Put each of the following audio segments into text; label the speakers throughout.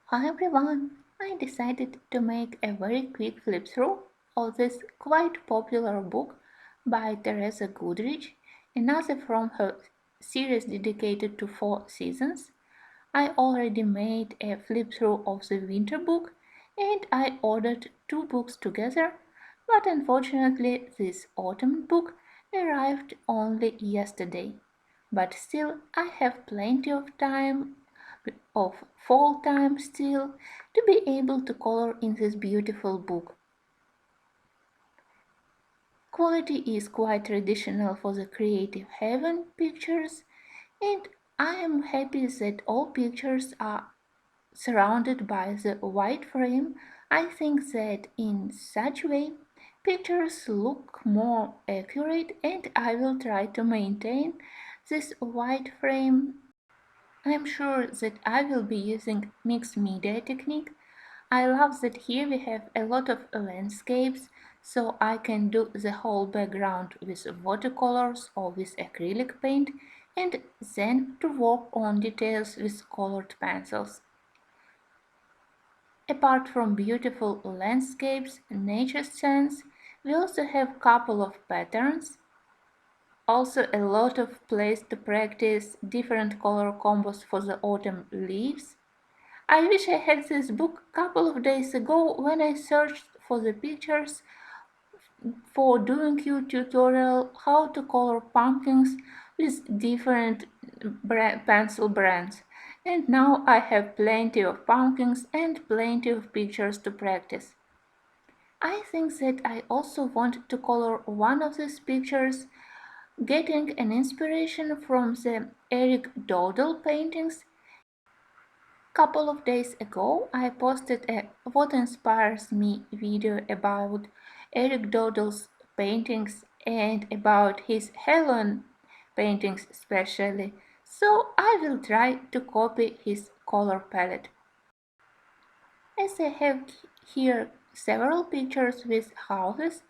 Speaker 1: Hi everyone! I decided to make a very quick flip through of this quite popular book by Teresa Goodrich, another from her series dedicated to four seasons. I already made a flip through of the winter book and I ordered two books together, but unfortunately this autumn book arrived only yesterday. But still, I have plenty of fall time still to be able to color in this beautiful book. Quality is quite traditional for the Creative Haven pictures, and I am happy that all pictures are surrounded by the white frame. I think that in such way pictures look more accurate, and I will try to maintain this white frame. I'm sure that I will be using mixed media technique. I love that here we have a lot of landscapes, so I can do the whole background with watercolors or with acrylic paint and then to work on details with colored pencils. Apart from beautiful landscapes and nature scenes, we also have couple of patterns, also a lot of place to practice different color combos for the autumn leaves. I wish I had this book a couple of days ago when I searched for the pictures for doing you tutorial how to color pumpkins with different pencil brands. And now I have plenty of pumpkins and plenty of pictures to practice. I think that I also want to color one of these pictures, getting an inspiration from the Eric Dowdle paintings. Couple of days ago, I posted a What Inspires Me video about Eric Dowdle's paintings and about his Helen paintings especially, so I will try to copy his color palette. As I have here several pictures with houses,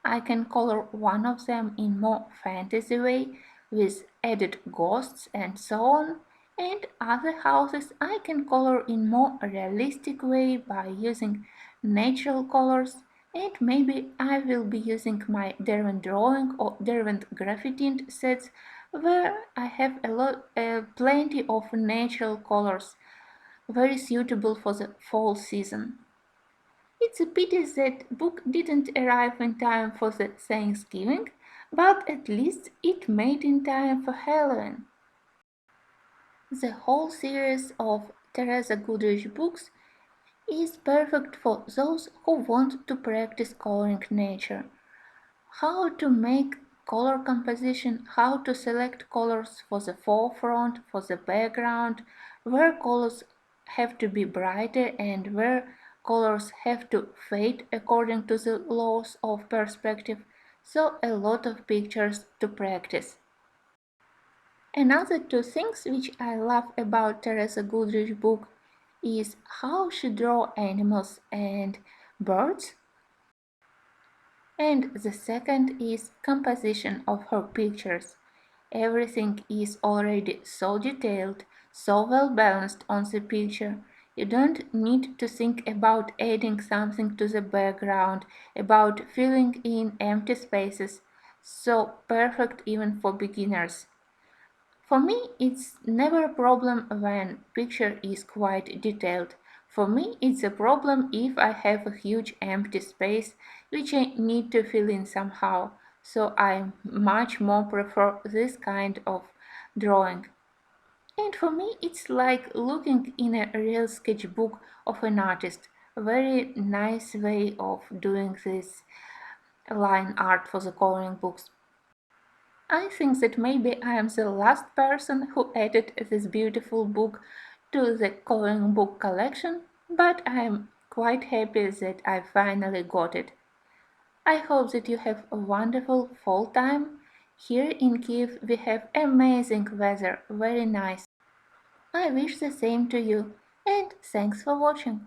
Speaker 1: I can color one of them in more fantasy way with added ghosts and so on, and other houses I can color in more realistic way by using natural colors, and maybe I will be using my Derwent drawing or Derwent graffiti sets where I have plenty of natural colors very suitable for the fall season. It's a pity that book didn't arrive in time for the Thanksgiving, but at least it made in time for Halloween. The whole series of Teresa Goodrich books is perfect for those who want to practice coloring nature. How to make color composition, how to select colors for the foreground, for the background, where colors have to be brighter and where colors have to fade according to the laws of perspective. So a lot of pictures to practice. Another two things which I love about Teresa Goodrich book is how she draw animals and birds, and the second is composition of her pictures. Everything is already so detailed, so well balanced on the picture. You don't need to think about adding something to the background, about filling in empty spaces. So perfect even for beginners. For me, it's never a problem when picture is quite detailed. For me, it's a problem if I have a huge empty space which I need to fill in somehow. So I much more prefer this kind of drawing. And for me, it's like looking in a real sketchbook of an artist. A very nice way of doing this line art for the coloring books. I think that maybe I am the last person who added this beautiful book to the coloring book collection, but I am quite happy that I finally got it. I hope that you have a wonderful fall time. Here in Kiev we have amazing weather, very nice. I wish the same to you, and thanks for watching.